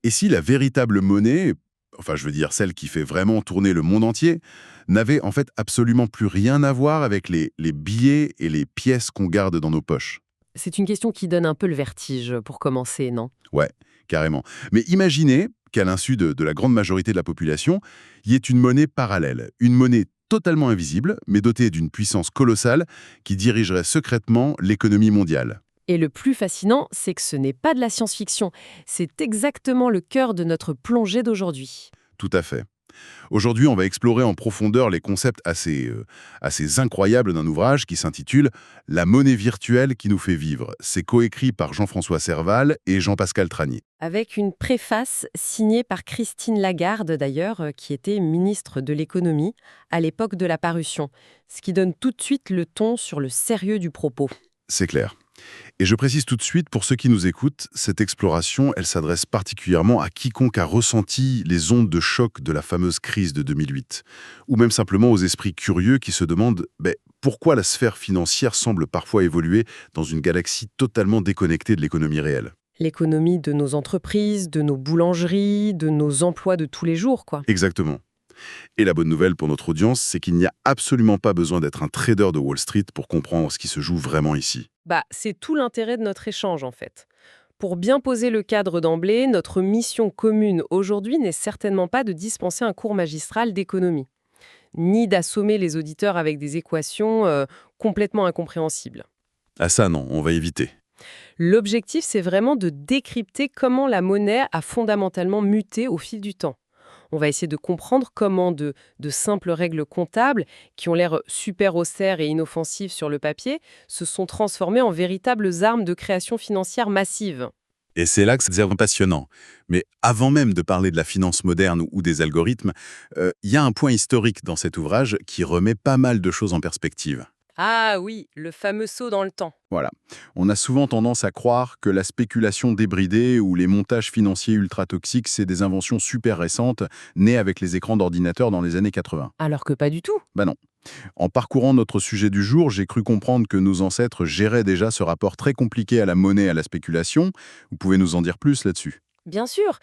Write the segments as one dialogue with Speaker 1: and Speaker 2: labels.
Speaker 1: Et si la véritable monnaie, enfin je veux dire celle qui fait vraiment tourner le monde entier, n'avait en fait absolument plus rien à voir avec les billets et les pièces qu'on garde dans nos poches?
Speaker 2: C'est une question qui donne un peu le vertige pour commencer, non?
Speaker 1: Ouais, carrément. Mais imaginez qu'à l'insu de la grande majorité de la population, il y ait une monnaie parallèle, une monnaie totalement invisible, mais dotée d'une puissance colossale qui dirigerait secrètement l'économie mondiale.
Speaker 2: Et le plus fascinant, c'est que ce n'est pas de la science-fiction. C'est exactement le cœur de notre plongée d'aujourd'hui.
Speaker 1: Tout à fait. Aujourd'hui, on va explorer en profondeur les concepts assez incroyables d'un ouvrage qui s'intitule La monnaie virtuelle qui nous fait vivre. C'est coécrit par Jean-François Serval et Jean-Pascal Tranier.
Speaker 2: Avec une préface signée par Christine Lagarde, d'ailleurs, qui était ministre de l'économie à l'époque de la parution, ce qui donne tout de suite le ton sur le sérieux du propos.
Speaker 1: C'est clair. Et je précise tout de suite, pour ceux qui nous écoutent, cette exploration, elle s'adresse particulièrement à quiconque a ressenti les ondes de choc de la fameuse crise de 2008, ou même simplement aux esprits curieux qui se demandent pourquoi la sphère financière semble parfois évoluer dans une galaxie totalement déconnectée de l'économie réelle.
Speaker 2: L'économie de nos entreprises, de nos boulangeries, de nos emplois de tous les jours, quoi.
Speaker 1: Exactement. Et la bonne nouvelle pour notre audience, c'est qu'il n'y a absolument pas besoin d'être un trader de Wall Street pour comprendre ce qui se joue vraiment ici.
Speaker 2: C'est tout l'intérêt de notre échange, en fait. Pour bien poser le cadre d'emblée, notre mission commune aujourd'hui n'est certainement pas de dispenser un cours magistral d'économie, ni d'assommer les auditeurs avec des équations complètement incompréhensibles.
Speaker 1: Ah ça non, on va éviter.
Speaker 2: L'objectif, c'est vraiment de décrypter comment la monnaie a fondamentalement muté au fil du temps. On va essayer de comprendre comment de simples règles comptables, qui ont l'air super austères et inoffensives sur le papier, se sont transformées en véritables armes de création financière massive.
Speaker 1: Et c'est là que ça devient passionnant. Mais avant même de parler de la finance moderne ou des algorithmes, il y a un point historique dans cet ouvrage qui remet pas mal de choses en perspective.
Speaker 2: Ah oui, le fameux saut dans le temps.
Speaker 1: Voilà. On a souvent tendance à croire que la spéculation débridée ou les montages financiers ultra-toxiques, c'est des inventions super récentes, nées avec les écrans d'ordinateur dans les années 80.
Speaker 2: Alors que pas du tout.
Speaker 1: Bah non. En parcourant notre sujet du jour, j'ai cru comprendre que nos ancêtres géraient déjà ce rapport très compliqué à la monnaie et à la spéculation. Vous pouvez nous en dire plus là-dessus?
Speaker 2: Bien sûr,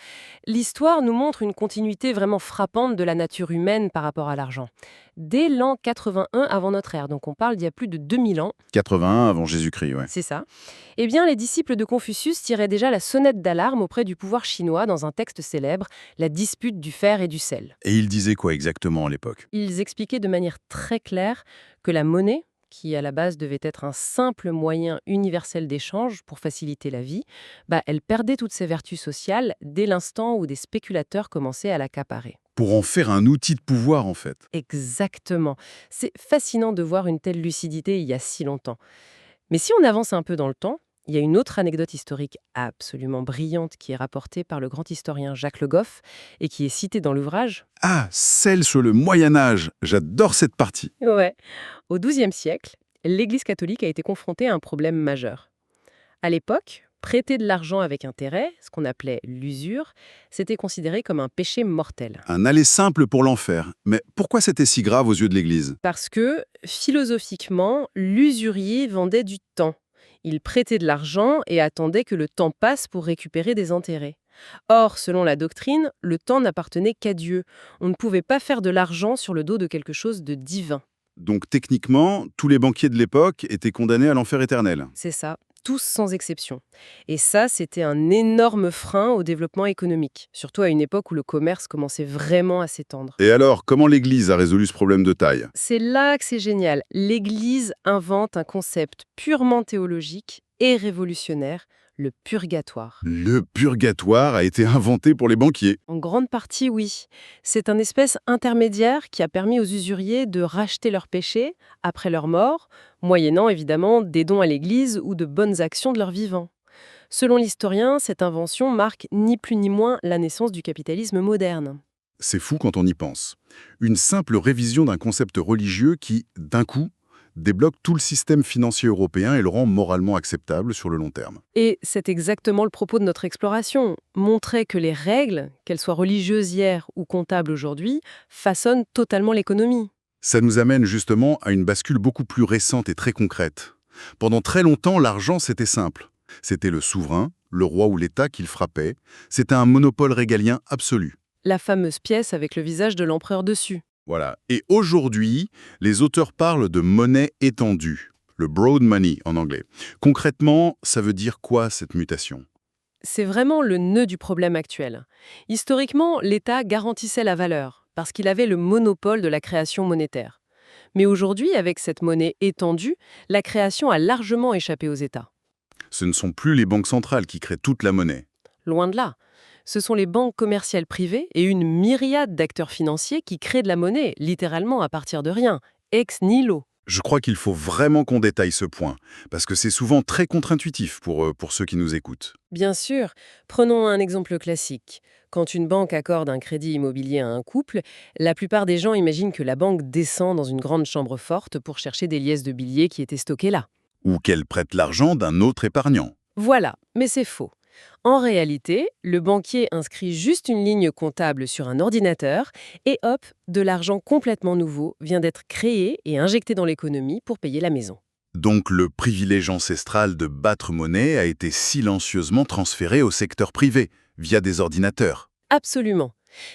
Speaker 2: l'histoire nous montre une continuité vraiment frappante de la nature humaine par rapport à l'argent. Dès l'an 81 avant notre ère, donc on parle d'il y a plus de 2000 ans,
Speaker 1: 81 avant Jésus-Christ, ouais.
Speaker 2: c'est ça, eh bien les disciples de Confucius tiraient déjà la sonnette d'alarme auprès du pouvoir chinois dans un texte célèbre, La dispute du fer et du sel.
Speaker 1: Et ils disaient quoi exactement à l'époque?
Speaker 2: Ils expliquaient de manière très claire que la monnaie, qui à la base devait être un simple moyen universel d'échange pour faciliter la vie, elle perdait toutes ses vertus sociales dès l'instant où des spéculateurs commençaient à l'accaparer.
Speaker 1: Pour en faire un outil de pouvoir, en fait.
Speaker 2: Exactement. C'est fascinant de voir une telle lucidité il y a si longtemps. Mais si on avance un peu dans le temps, il y a une autre anecdote historique absolument brillante qui est rapportée par le grand historien Jacques Le Goff et qui est citée dans l'ouvrage.
Speaker 1: Ah, celle sur le Moyen-Âge. J'adore cette partie.
Speaker 2: Ouais. Au XIIe siècle, l'Église catholique a été confrontée à un problème majeur. À l'époque, prêter de l'argent avec intérêt, ce qu'on appelait l'usure, c'était considéré comme un péché mortel.
Speaker 1: Un aller simple pour l'enfer. Mais pourquoi c'était si grave aux yeux de l'Église?
Speaker 2: Parce que, philosophiquement, l'usurier vendait du temps. Il prêtait de l'argent et attendait que le temps passe pour récupérer des intérêts. Or, selon la doctrine, le temps n'appartenait qu'à Dieu. On ne pouvait pas faire de l'argent sur le dos de quelque chose de divin.
Speaker 1: Donc techniquement, tous les banquiers de l'époque étaient condamnés à l'enfer éternel.
Speaker 2: C'est ça, tous sans exception. Et ça, c'était un énorme frein au développement économique, surtout à une époque où le commerce commençait vraiment à s'étendre.
Speaker 1: Et alors, comment l'Église a résolu ce problème de taille?
Speaker 2: C'est là que c'est génial. L'Église invente un concept purement théologique et révolutionnaire, le purgatoire.
Speaker 1: Le purgatoire a été inventé pour les banquiers.
Speaker 2: En grande partie, oui. C'est un espèce intermédiaire qui a permis aux usuriers de racheter leurs péchés après leur mort, moyennant évidemment des dons à l'Église ou de bonnes actions de leur vivant. Selon l'historien, cette invention marque ni plus ni moins la naissance du capitalisme moderne.
Speaker 1: C'est fou quand on y pense. Une simple révision d'un concept religieux qui, d'un coup, débloque tout le système financier européen et le rend moralement acceptable sur le long terme.
Speaker 2: Et c'est exactement le propos de notre exploration. Montrer que les règles, qu'elles soient religieuses hier ou comptables aujourd'hui, façonnent totalement l'économie.
Speaker 1: Ça nous amène justement à une bascule beaucoup plus récente et très concrète. Pendant très longtemps, l'argent, c'était simple. C'était le souverain, le roi ou l'État qui le frappait. C'était un monopole régalien absolu.
Speaker 2: La fameuse pièce avec le visage de l'empereur dessus.
Speaker 1: Voilà. Et aujourd'hui, les auteurs parlent de monnaie étendue, le broad money en anglais. Concrètement, ça veut dire quoi cette mutation?
Speaker 2: C'est vraiment le nœud du problème actuel. Historiquement, l'État garantissait la valeur, parce qu'il avait le monopole de la création monétaire. Mais aujourd'hui, avec cette monnaie étendue, la création a largement échappé aux États.
Speaker 1: Ce ne sont plus les banques centrales qui créent toute la monnaie.
Speaker 2: Loin de là. Ce sont les banques commerciales privées et une myriade d'acteurs financiers qui créent de la monnaie, littéralement à partir de rien, ex nihilo.
Speaker 1: Je crois qu'il faut vraiment qu'on détaille ce point, parce que c'est souvent très contre-intuitif pour ceux qui nous écoutent.
Speaker 2: Bien sûr, prenons un exemple classique. Quand une banque accorde un crédit immobilier à un couple, la plupart des gens imaginent que la banque descend dans une grande chambre forte pour chercher des liesses de billets qui étaient stockées là.
Speaker 1: Ou qu'elle prête l'argent d'un autre épargnant.
Speaker 2: Voilà, mais c'est faux. En réalité, le banquier inscrit juste une ligne comptable sur un ordinateur et hop, de l'argent complètement nouveau vient d'être créé et injecté dans l'économie pour payer la maison.
Speaker 1: Donc le privilège ancestral de battre monnaie a été silencieusement transféré au secteur privé, via des ordinateurs.
Speaker 2: Absolument.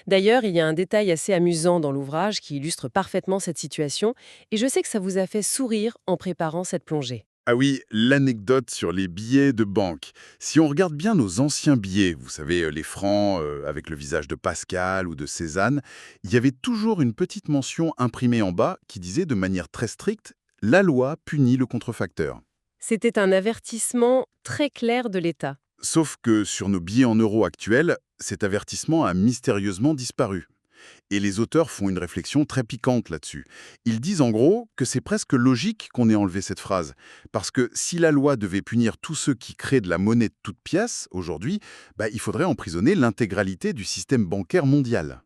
Speaker 2: D'ailleurs, il y a un détail assez amusant dans l'ouvrage qui illustre parfaitement cette situation et je sais que ça vous a fait sourire en préparant cette plongée.
Speaker 1: Ah oui, l'anecdote sur les billets de banque. Si on regarde bien nos anciens billets, vous savez, les francs avec le visage de Pascal ou de Cézanne, il y avait toujours une petite mention imprimée en bas qui disait de manière très stricte « La loi punit le contrefacteur ».
Speaker 2: C'était un avertissement très clair de l'État.
Speaker 1: Sauf que sur nos billets en euros actuels, cet avertissement a mystérieusement disparu. Et les auteurs font une réflexion très piquante là-dessus. Ils disent en gros que c'est presque logique qu'on ait enlevé cette phrase. Parce que si la loi devait punir tous ceux qui créent de la monnaie de toutes pièces, aujourd'hui, il faudrait emprisonner l'intégralité du système bancaire mondial.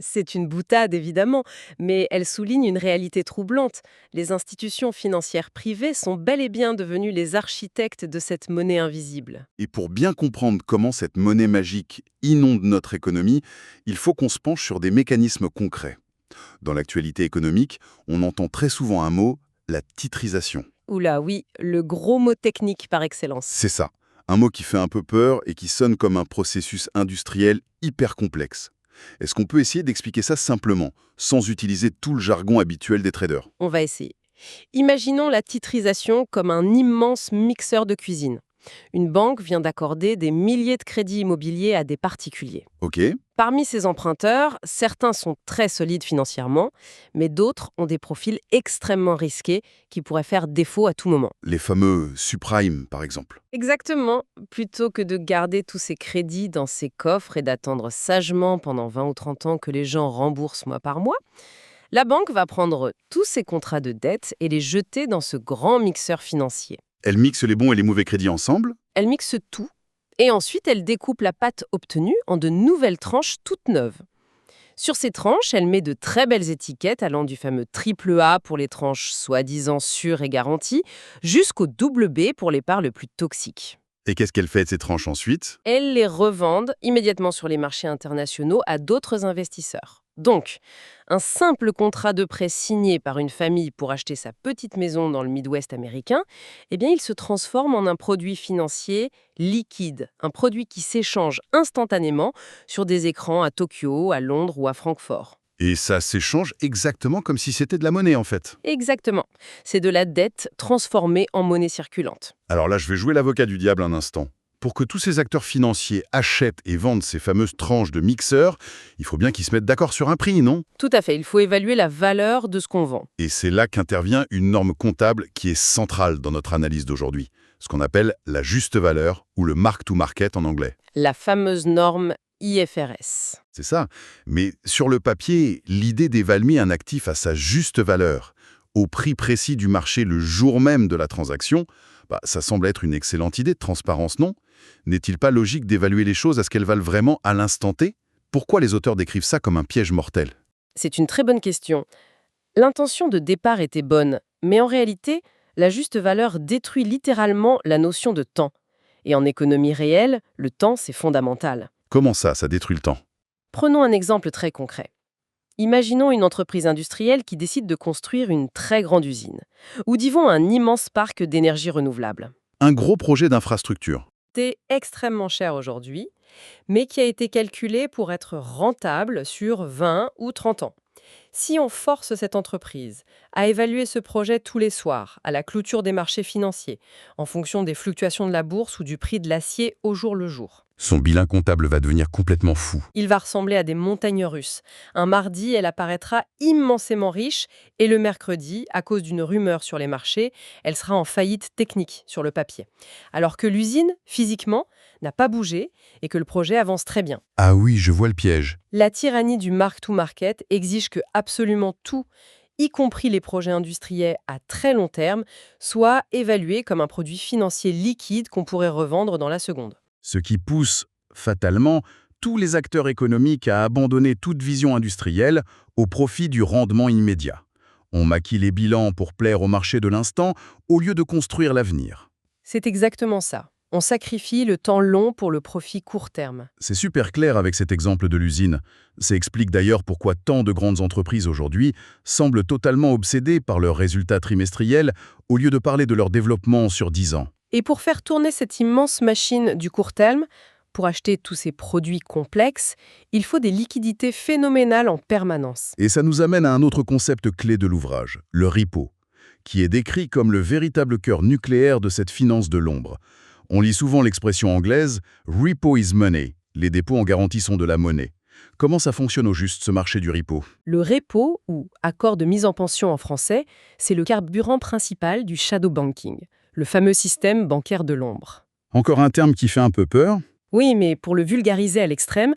Speaker 2: C'est une boutade, évidemment, mais elle souligne une réalité troublante. Les institutions financières privées sont bel et bien devenues les architectes de cette monnaie invisible.
Speaker 1: Et pour bien comprendre comment cette monnaie magique inonde notre économie, il faut qu'on se penche sur des mécanismes concrets. Dans l'actualité économique, on entend très souvent un mot, la titrisation.
Speaker 2: Oula, oui, le gros mot technique par excellence.
Speaker 1: C'est ça, un mot qui fait un peu peur et qui sonne comme un processus industriel hyper complexe. Est-ce qu'on peut essayer d'expliquer ça simplement, sans utiliser tout le jargon habituel des traders?
Speaker 2: On va essayer. Imaginons la titrisation comme un immense mixeur de cuisine. Une banque vient d'accorder des milliers de crédits immobiliers à des particuliers.
Speaker 1: Ok,
Speaker 2: Parmi ces emprunteurs, certains sont très solides financièrement, mais d'autres ont des profils extrêmement risqués qui pourraient faire défaut à tout moment.
Speaker 1: les fameux subprimes par exemple.
Speaker 2: Exactement. Plutôt que de garder tous ces crédits dans ses coffres et d'attendre sagement pendant 20 ou 30 ans que les gens remboursent mois par mois, la banque va prendre tous ces contrats de dette et les jeter dans ce grand mixeur financier.
Speaker 1: Elle mixe les bons et les mauvais crédits ensemble.
Speaker 2: Elle mixe tout et ensuite elle découpe la pâte obtenue en de nouvelles tranches toutes neuves. Sur ces tranches, elle met de très belles étiquettes allant du fameux triple A pour les tranches soi-disant sûres et garanties, jusqu'au double B pour les parts le plus toxiques.
Speaker 1: Et qu'est-ce qu'elle fait de ces tranches ensuite?
Speaker 2: Elles les revendent immédiatement sur les marchés internationaux à d'autres investisseurs. Donc, un simple contrat de prêt signé par une famille pour acheter sa petite maison dans le Midwest américain, il se transforme en un produit financier liquide, un produit qui s'échange instantanément sur des écrans à Tokyo, à Londres ou à Francfort.
Speaker 1: Et ça s'échange exactement comme si c'était de la monnaie en fait.
Speaker 2: Exactement. C'est de la dette transformée en monnaie circulante.
Speaker 1: Alors là, je vais jouer l'avocat du diable un instant. Pour que tous ces acteurs financiers achètent et vendent ces fameuses tranches de mixeurs, il faut bien qu'ils se mettent d'accord sur un prix, non?
Speaker 2: Tout à fait, il faut évaluer la valeur de ce qu'on vend.
Speaker 1: Et c'est là qu'intervient une norme comptable qui est centrale dans notre analyse d'aujourd'hui, ce qu'on appelle la juste valeur ou le mark-to-market en anglais.
Speaker 2: La fameuse norme IFRS.
Speaker 1: C'est ça. Mais sur le papier, l'idée d'évaluer un actif à sa juste valeur, au prix précis du marché le jour même de la transaction, ça semble être une excellente idée de transparence, non? N'est-il pas logique d'évaluer les choses à ce qu'elles valent vraiment à l'instant T? Pourquoi les auteurs décrivent ça comme un piège mortel?
Speaker 2: C'est une très bonne question. L'intention de départ était bonne, mais en réalité, la juste valeur détruit littéralement la notion de temps. Et en économie réelle, le temps, c'est fondamental.
Speaker 1: Comment ça détruit le temps?
Speaker 2: Prenons un exemple très concret. Imaginons une entreprise industrielle qui décide de construire une très grande usine, ou disons un immense parc d'énergie renouvelable.
Speaker 1: Un gros projet d'infrastructure.
Speaker 2: C'est extrêmement cher aujourd'hui, mais qui a été calculé pour être rentable sur 20 ou 30 ans. Si on force cette entreprise à évaluer ce projet tous les soirs, à la clôture des marchés financiers, en fonction des fluctuations de la bourse ou du prix de l'acier au jour le jour,
Speaker 1: Son bilan comptable va devenir complètement fou.
Speaker 2: il va ressembler à des montagnes russes. Un mardi, elle apparaîtra immensément riche et le mercredi, à cause d'une rumeur sur les marchés, elle sera en faillite technique sur le papier. Alors que l'usine, physiquement, n'a pas bougé et que le projet avance très bien.
Speaker 1: Ah oui, je vois le piège.
Speaker 2: La tyrannie du mark-to-market exige que absolument tout, y compris les projets industriels à très long terme, soit évalué comme un produit financier liquide qu'on pourrait revendre dans la seconde.
Speaker 1: Ce qui pousse, fatalement, tous les acteurs économiques à abandonner toute vision industrielle au profit du rendement immédiat. On maquille les bilans pour plaire au marché de l'instant au lieu de construire l'avenir.
Speaker 2: C'est exactement ça. On sacrifie le temps long pour le profit court terme.
Speaker 1: C'est super clair avec cet exemple de l'usine. Ça explique d'ailleurs pourquoi tant de grandes entreprises aujourd'hui semblent totalement obsédées par leurs résultats trimestriels au lieu de parler de leur développement sur 10 ans.
Speaker 2: Et pour faire tourner cette immense machine du court terme, pour acheter tous ces produits complexes, il faut des liquidités phénoménales en permanence.
Speaker 1: Et ça nous amène à un autre concept clé de l'ouvrage, le repo, qui est décrit comme le véritable cœur nucléaire de cette finance de l'ombre. On lit souvent l'expression anglaise « repo is money », les dépôts en garantie sont de la monnaie. Comment ça fonctionne au juste, ce marché du repo?
Speaker 2: Le repo, ou accord de mise en pension en français, c'est le carburant principal du shadow banking, le fameux système bancaire de l'ombre.
Speaker 1: Encore un terme qui fait un peu peur.
Speaker 2: Oui, mais pour le vulgariser à l'extrême,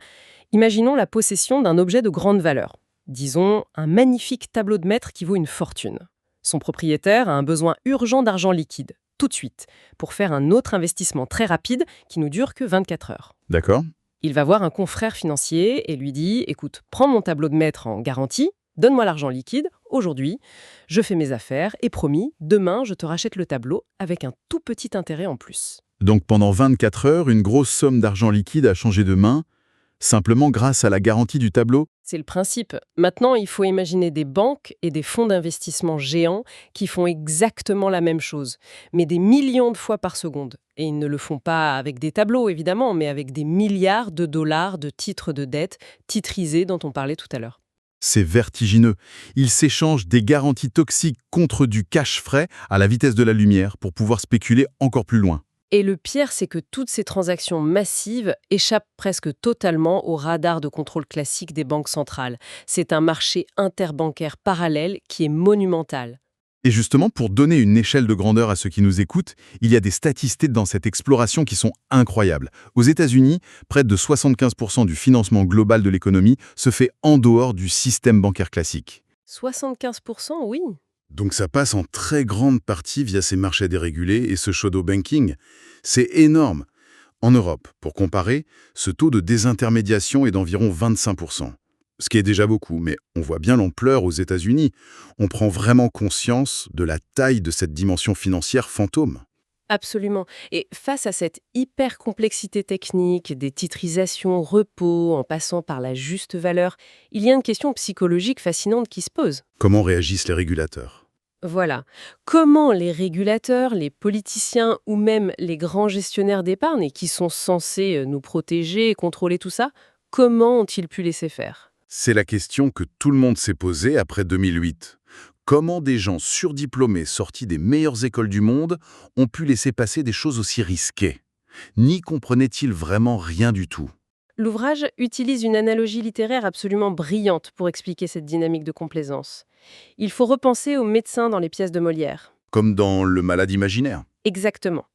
Speaker 2: imaginons la possession d'un objet de grande valeur. Disons, un magnifique tableau de maître qui vaut une fortune. Son propriétaire a un besoin urgent d'argent liquide, tout de suite, pour faire un autre investissement très rapide qui ne dure que 24 heures.
Speaker 1: D'accord.
Speaker 2: Il va voir un confrère financier et lui dit « Écoute, prends mon tableau de maître en garantie, donne-moi l'argent liquide, aujourd'hui, je fais mes affaires et promis, demain, je te rachète le tableau avec un tout petit intérêt en plus. »
Speaker 1: Donc pendant 24 heures, une grosse somme d'argent liquide a changé de main, simplement grâce à la garantie du tableau?
Speaker 2: C'est le principe. Maintenant, il faut imaginer des banques et des fonds d'investissement géants qui font exactement la même chose, mais des millions de fois par seconde. Et ils ne le font pas avec des tableaux, évidemment, mais avec des milliards de dollars de titres de dette titrisés dont on parlait tout à l'heure.
Speaker 1: C'est vertigineux. Ils s'échangent des garanties toxiques contre du cash frais à la vitesse de la lumière pour pouvoir spéculer encore plus loin.
Speaker 2: Et le pire, c'est que toutes ces transactions massives échappent presque totalement au radar de contrôle classique des banques centrales. C'est un marché interbancaire parallèle qui est monumental.
Speaker 1: Et justement, pour donner une échelle de grandeur à ceux qui nous écoutent, il y a des statistiques dans cette exploration qui sont incroyables. Aux États-Unis, près de 75% du financement global de l'économie se fait en dehors du système bancaire classique.
Speaker 2: 75%, oui.
Speaker 1: Donc ça passe en très grande partie via ces marchés dérégulés et ce shadow banking. C'est énorme. En Europe, pour comparer, ce taux de désintermédiation est d'environ 25%. Ce qui est déjà beaucoup, mais on voit bien l'ampleur aux États-Unis. On prend vraiment conscience de la taille de cette dimension financière fantôme.
Speaker 2: Absolument. Et face à cette hyper-complexité technique, des titrisations, repos, en passant par la juste valeur, il y a une question psychologique fascinante qui se pose.
Speaker 1: Comment réagissent les régulateurs?
Speaker 2: Voilà. Comment les régulateurs, les politiciens ou même les grands gestionnaires d'épargne, et qui sont censés nous protéger et contrôler tout ça, comment ont-ils pu laisser faire?
Speaker 1: C'est la question que tout le monde s'est posée après 2008. Comment des gens surdiplômés sortis des meilleures écoles du monde ont pu laisser passer des choses aussi risquées? N'y comprenaient-ils vraiment rien du tout?
Speaker 2: L'ouvrage utilise une analogie littéraire absolument brillante pour expliquer cette dynamique de complaisance. Il faut repenser aux médecins dans les pièces de Molière.
Speaker 1: Comme dans Le Malade imaginaire.
Speaker 2: Exactement.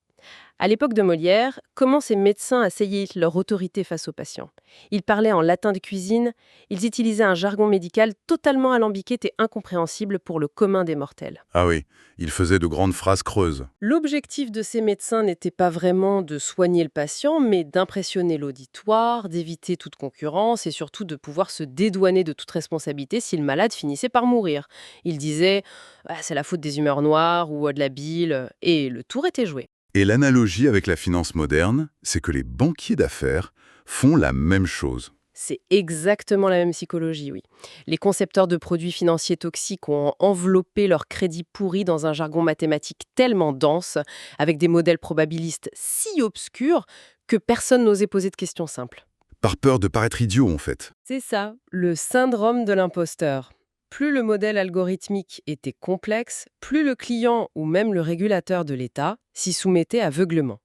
Speaker 2: À l'époque de Molière, comment ces médecins asseyaient leur autorité face aux patients? Ils parlaient en latin de cuisine, ils utilisaient un jargon médical totalement alambiqué et incompréhensible pour le commun des mortels.
Speaker 1: Ah oui, ils faisaient de grandes phrases creuses.
Speaker 2: L'objectif de ces médecins n'était pas vraiment de soigner le patient, mais d'impressionner l'auditoire, d'éviter toute concurrence et surtout de pouvoir se dédouaner de toute responsabilité si le malade finissait par mourir. Ils disaient « c'est la faute des humeurs noires » ou « de la bile » et le tour était joué.
Speaker 1: Et l'analogie avec la finance moderne, c'est que les banquiers d'affaires font la même chose.
Speaker 2: C'est exactement la même psychologie, oui. Les concepteurs de produits financiers toxiques ont enveloppé leur crédit pourri dans un jargon mathématique tellement dense, avec des modèles probabilistes si obscurs, que personne n'osait poser de questions simples.
Speaker 1: Par peur de paraître idiot, en fait.
Speaker 2: C'est ça, le syndrome de l'imposteur. Plus le modèle algorithmique était complexe, plus le client ou même le régulateur de l'État s'y soumettait aveuglement.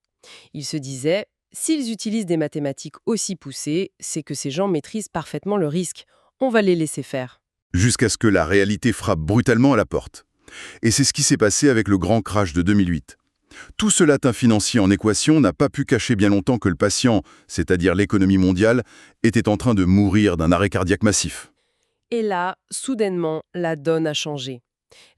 Speaker 2: Il se disait, s'ils utilisent des mathématiques aussi poussées, c'est que ces gens maîtrisent parfaitement le risque. On va les laisser faire.
Speaker 1: Jusqu'à ce que la réalité frappe brutalement à la porte. Et c'est ce qui s'est passé avec le grand crash de 2008. Tout ce latin financier en équation n'a pas pu cacher bien longtemps que le patient, c'est-à-dire l'économie mondiale, était en train de mourir d'un arrêt cardiaque massif.
Speaker 2: Et là, soudainement, la donne a changé.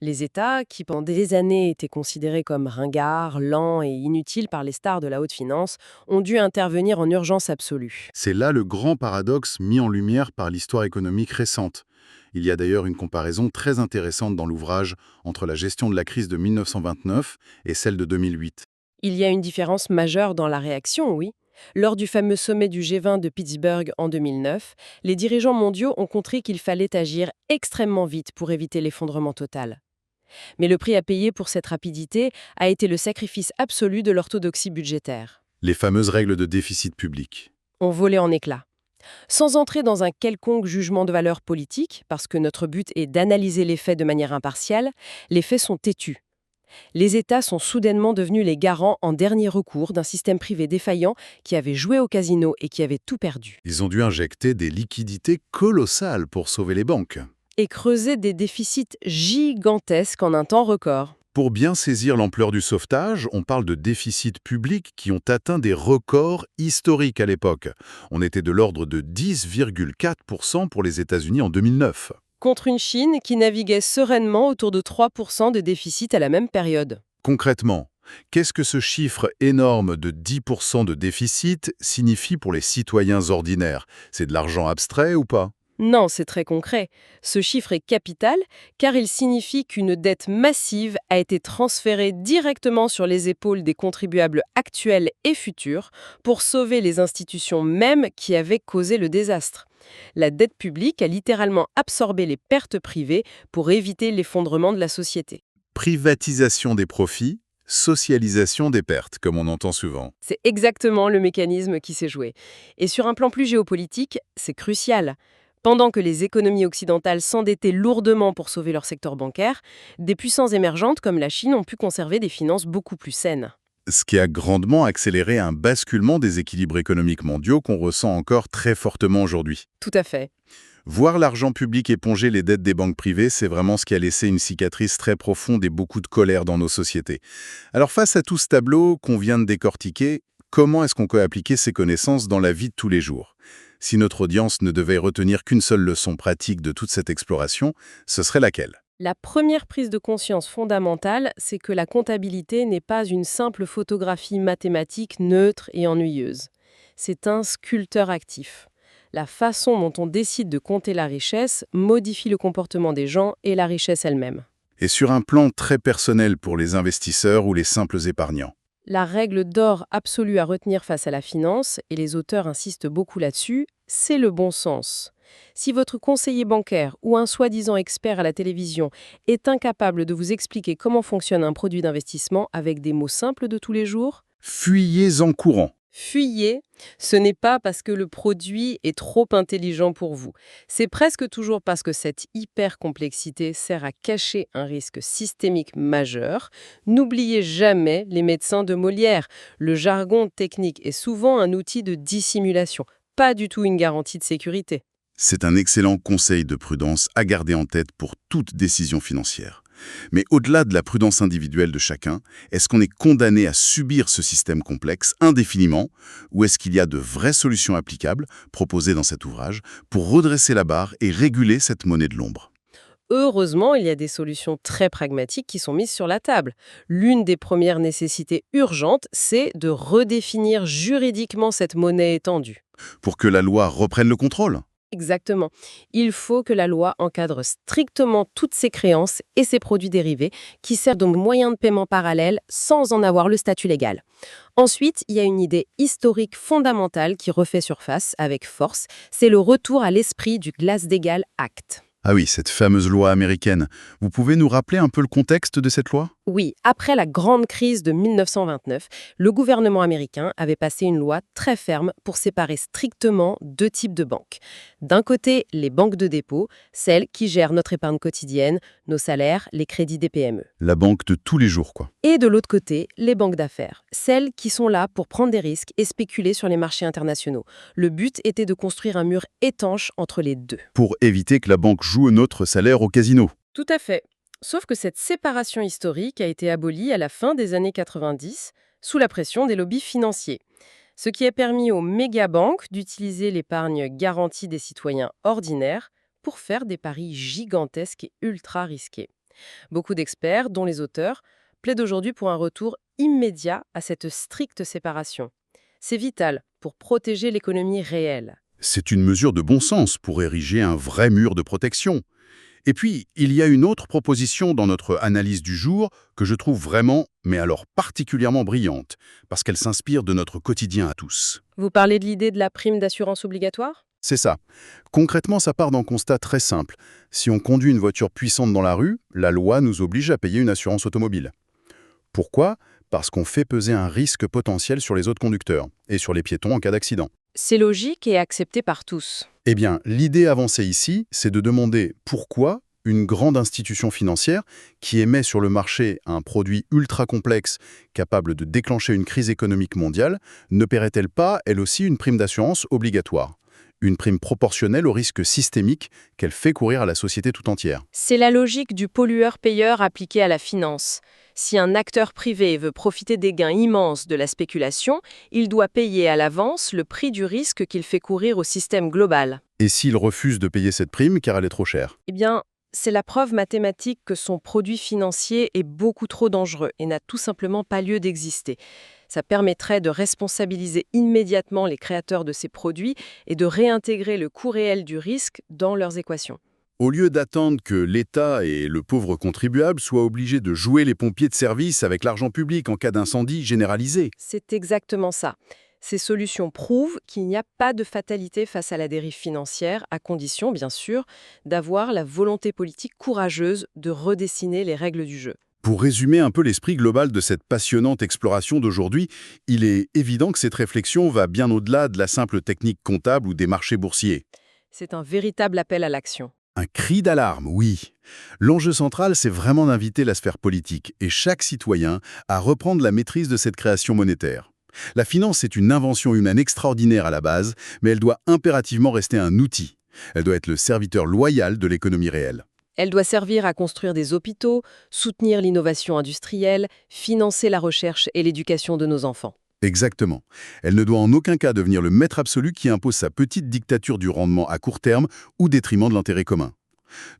Speaker 2: Les États, qui pendant des années étaient considérés comme ringards, lents et inutiles par les stars de la haute finance, ont dû intervenir en urgence absolue.
Speaker 1: C'est là le grand paradoxe mis en lumière par l'histoire économique récente. Il y a d'ailleurs une comparaison très intéressante dans l'ouvrage entre la gestion de la crise de 1929 et celle de 2008.
Speaker 2: Il y a une différence majeure dans la réaction, oui. Lors du fameux sommet du G20 de Pittsburgh en 2009, les dirigeants mondiaux ont compris qu'il fallait agir extrêmement vite pour éviter l'effondrement total. Mais le prix à payer pour cette rapidité a été le sacrifice absolu de l'orthodoxie budgétaire.
Speaker 1: Les fameuses règles de déficit public.
Speaker 2: On volait en éclats. Sans entrer dans un quelconque jugement de valeur politique, parce que notre but est d'analyser les faits de manière impartiale, les faits sont têtus. Les États sont soudainement devenus les garants en dernier recours d'un système privé défaillant qui avait joué au casino et qui avait tout perdu.
Speaker 1: Ils ont dû injecter des liquidités colossales pour sauver les banques.
Speaker 2: Et creuser des déficits gigantesques en un temps record.
Speaker 1: Pour bien saisir l'ampleur du sauvetage, on parle de déficits publics qui ont atteint des records historiques à l'époque. On était de l'ordre de 10,4% pour les États-Unis en 2009.
Speaker 2: Contre une Chine qui naviguait sereinement autour de 3% de déficit à la même période.
Speaker 1: Concrètement, qu'est-ce que ce chiffre énorme de 10% de déficit signifie pour les citoyens ordinaires? C'est de l'argent abstrait ou pas?
Speaker 2: Non, c'est très concret. Ce chiffre est capital car il signifie qu'une dette massive a été transférée directement sur les épaules des contribuables actuels et futurs pour sauver les institutions mêmes qui avaient causé le désastre. La dette publique a littéralement absorbé les pertes privées pour éviter l'effondrement de la société.
Speaker 1: Privatisation des profits, socialisation des pertes, comme on entend souvent.
Speaker 2: C'est exactement le mécanisme qui s'est joué. Et sur un plan plus géopolitique, c'est crucial. Pendant que les économies occidentales s'endettaient lourdement pour sauver leur secteur bancaire, des puissances émergentes comme la Chine ont pu conserver des finances beaucoup plus saines.
Speaker 1: Ce qui a grandement accéléré un basculement des équilibres économiques mondiaux qu'on ressent encore très fortement aujourd'hui.
Speaker 2: Tout à fait.
Speaker 1: Voir l'argent public éponger les dettes des banques privées, c'est vraiment ce qui a laissé une cicatrice très profonde et beaucoup de colère dans nos sociétés. Alors face à tout ce tableau qu'on vient de décortiquer, comment est-ce qu'on peut appliquer ces connaissances dans la vie de tous les jours? Si notre audience ne devait retenir qu'une seule leçon pratique de toute cette exploration, ce serait laquelle?
Speaker 2: La première prise de conscience fondamentale, c'est que la comptabilité n'est pas une simple photographie mathématique neutre et ennuyeuse. C'est un sculpteur actif. La façon dont on décide de compter la richesse modifie le comportement des gens et la richesse elle-même.
Speaker 1: Et sur un plan très personnel pour les investisseurs ou les simples épargnants.
Speaker 2: La règle d'or absolue à retenir face à la finance, et les auteurs insistent beaucoup là-dessus, c'est le bon sens. Si votre conseiller bancaire ou un soi-disant expert à la télévision est incapable de vous expliquer comment fonctionne un produit d'investissement avec des mots simples de tous les jours,
Speaker 1: Fuyez en courant.
Speaker 2: fuyez, ce n'est pas parce que le produit est trop intelligent pour vous. C'est presque toujours parce que cette hyper-complexité sert à cacher un risque systémique majeur. N'oubliez jamais les médecins de Molière. Le jargon technique est souvent un outil de dissimulation, pas du tout une garantie de sécurité.
Speaker 1: C'est un excellent conseil de prudence à garder en tête pour toute décision financière. Mais au-delà de la prudence individuelle de chacun, est-ce qu'on est condamné à subir ce système complexe indéfiniment, ou est-ce qu'il y a de vraies solutions applicables, proposées dans cet ouvrage, pour redresser la barre et réguler cette monnaie de l'ombre?
Speaker 2: Heureusement, il y a des solutions très pragmatiques qui sont mises sur la table. L'une des premières nécessités urgentes, c'est de redéfinir juridiquement cette monnaie étendue.
Speaker 1: Pour que la loi reprenne le contrôle?
Speaker 2: Exactement. Il faut que la loi encadre strictement toutes ces créances et ces produits dérivés qui servent de moyens de paiement parallèles sans en avoir le statut légal. Ensuite, il y a une idée historique fondamentale qui refait surface avec force, c'est le retour à l'esprit du Glass-Steagall Act.
Speaker 1: Ah oui, cette fameuse loi américaine. Vous pouvez nous rappeler un peu le contexte de cette loi?
Speaker 2: Oui, après la grande crise de 1929, le gouvernement américain avait passé une loi très ferme pour séparer strictement deux types de banques. D'un côté, les banques de dépôt, celles qui gèrent notre épargne quotidienne, nos salaires, les crédits des PME.
Speaker 1: La banque de tous les jours, quoi.
Speaker 2: Et de l'autre côté, les banques d'affaires, celles qui sont là pour prendre des risques et spéculer sur les marchés internationaux. Le but était de construire un mur étanche entre les deux.
Speaker 1: Pour éviter que la banque joue notre salaire au casino.
Speaker 2: Tout à fait. Sauf que cette séparation historique a été abolie à la fin des années 90 sous la pression des lobbies financiers, ce qui a permis aux mégabanques d'utiliser l'épargne garantie des citoyens ordinaires pour faire des paris gigantesques et ultra risqués. Beaucoup d'experts, dont les auteurs, plaident aujourd'hui pour un retour immédiat à cette stricte séparation. C'est vital pour protéger l'économie réelle.
Speaker 1: C'est une mesure de bon sens pour ériger un vrai mur de protection. Et puis, il y a une autre proposition dans notre analyse du jour que je trouve vraiment, mais alors particulièrement brillante, parce qu'elle s'inspire de notre quotidien à tous.
Speaker 2: Vous parlez de l'idée de la prime d'assurance obligatoire ?
Speaker 1: C'est ça. Concrètement, ça part d'un constat très simple. Si on conduit une voiture puissante dans la rue, la loi nous oblige à payer une assurance automobile. Pourquoi? Parce qu'on fait peser un risque potentiel sur les autres conducteurs et sur les piétons en cas d'accident.
Speaker 2: C'est logique et accepté par tous.
Speaker 1: Eh bien, l'idée avancée ici, c'est de demander pourquoi une grande institution financière qui émet sur le marché un produit ultra complexe capable de déclencher une crise économique mondiale ne paierait-elle pas, elle aussi, une prime d'assurance obligatoire? Une prime proportionnelle au risque systémique qu'elle fait courir à la société tout entière.
Speaker 2: C'est la logique du pollueur-payeur appliquée à la finance. Si un acteur privé veut profiter des gains immenses de la spéculation, il doit payer à l'avance le prix du risque qu'il fait courir au système global.
Speaker 1: Et s'il refuse de payer cette prime car elle est trop chère?
Speaker 2: Eh bien, c'est la preuve mathématique que son produit financier est beaucoup trop dangereux et n'a tout simplement pas lieu d'exister. Ça permettrait de responsabiliser immédiatement les créateurs de ces produits et de réintégrer le coût réel du risque dans leurs équations.
Speaker 1: Au lieu d'attendre que l'État et le pauvre contribuable soient obligés de jouer les pompiers de service avec l'argent public en cas d'incendie généralisé.
Speaker 2: C'est exactement ça. Ces solutions prouvent qu'il n'y a pas de fatalité face à la dérive financière, à condition, bien sûr, d'avoir la volonté politique courageuse de redessiner les règles du jeu.
Speaker 1: Pour résumer un peu l'esprit global de cette passionnante exploration d'aujourd'hui, il est évident que cette réflexion va bien au-delà de la simple technique comptable ou des marchés boursiers.
Speaker 2: C'est un véritable appel à l'action.
Speaker 1: Un cri d'alarme, oui. L'enjeu central, c'est vraiment d'inviter la sphère politique et chaque citoyen à reprendre la maîtrise de cette création monétaire. La finance est une invention humaine extraordinaire à la base, mais elle doit impérativement rester un outil. Elle doit être le serviteur loyal de l'économie réelle.
Speaker 2: Elle doit servir à construire des hôpitaux, soutenir l'innovation industrielle, financer la recherche et l'éducation de nos enfants.
Speaker 1: Exactement. Elle ne doit en aucun cas devenir le maître absolu qui impose sa petite dictature du rendement à court terme au détriment de l'intérêt commun.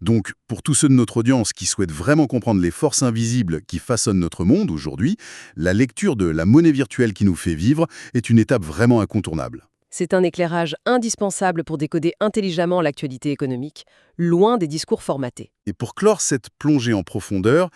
Speaker 1: Donc, pour tous ceux de notre audience qui souhaitent vraiment comprendre les forces invisibles qui façonnent notre monde aujourd'hui, la lecture de La monnaie virtuelle qui nous fait vivre est une étape vraiment incontournable.
Speaker 2: C'est un éclairage indispensable pour décoder intelligemment l'actualité économique, loin des discours formatés.
Speaker 1: Et pour clore cette plongée en profondeur,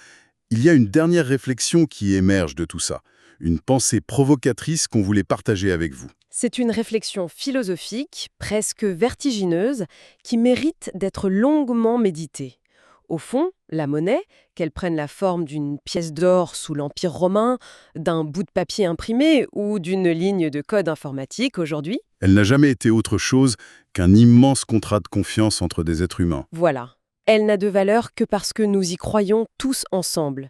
Speaker 1: il y a une dernière réflexion qui émerge de tout ça, une pensée provocatrice qu'on voulait partager avec vous.
Speaker 2: C'est une réflexion philosophique, presque vertigineuse, qui mérite d'être longuement méditée. Au fond, la monnaie, qu'elle prenne la forme d'une pièce d'or sous l'Empire romain, d'un bout de papier imprimé ou d'une ligne de code informatique aujourd'hui,
Speaker 1: Elle n'a jamais été autre chose qu'un immense contrat de confiance entre des êtres humains.
Speaker 2: voilà. Elle n'a de valeur que parce que nous y croyons tous ensemble.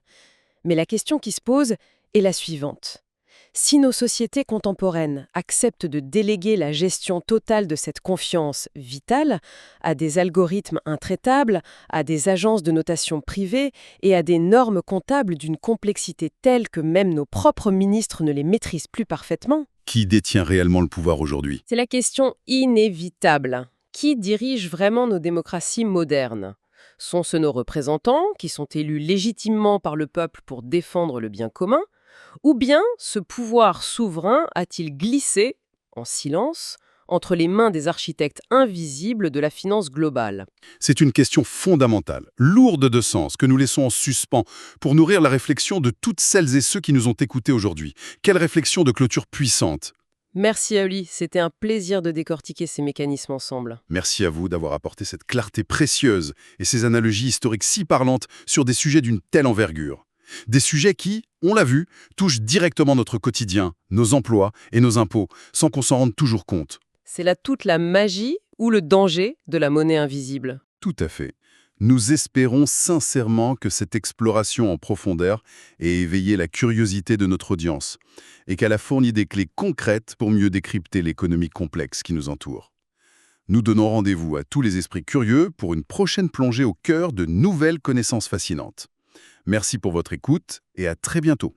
Speaker 2: Mais la question qui se pose est la suivante. Si nos sociétés contemporaines acceptent de déléguer la gestion totale de cette confiance vitale à des algorithmes intraitables, à des agences de notation privées et à des normes comptables d'une complexité telle que même nos propres ministres ne les maîtrisent plus parfaitement,
Speaker 1: Qui détient réellement le pouvoir aujourd'hui?
Speaker 2: c'est la question inévitable. Qui dirige vraiment nos démocraties modernes ? Sont-ce nos représentants, qui sont élus légitimement par le peuple pour défendre le bien commun ? Ou bien ce pouvoir souverain a-t-il glissé, en silence, entre les mains des architectes invisibles de la finance globale.
Speaker 1: C'est une question fondamentale, lourde de sens, que nous laissons en suspens pour nourrir la réflexion de toutes celles et ceux qui nous ont écoutés aujourd'hui. Quelle réflexion de clôture puissante!
Speaker 2: Merci Auli, c'était un plaisir de décortiquer ces mécanismes ensemble.
Speaker 1: Merci à vous d'avoir apporté cette clarté précieuse et ces analogies historiques si parlantes sur des sujets d'une telle envergure. Des sujets qui, on l'a vu, touchent directement notre quotidien, nos emplois et nos impôts, sans qu'on s'en rende toujours compte.
Speaker 2: C'est là toute la magie ou le danger de la monnaie invisible.
Speaker 1: Tout à fait. Nous espérons sincèrement que cette exploration en profondeur ait éveillé la curiosité de notre audience et qu'elle a fourni des clés concrètes pour mieux décrypter l'économie complexe qui nous entoure. Nous donnons rendez-vous à tous les esprits curieux pour une prochaine plongée au cœur de nouvelles connaissances fascinantes. Merci pour votre écoute et à très bientôt.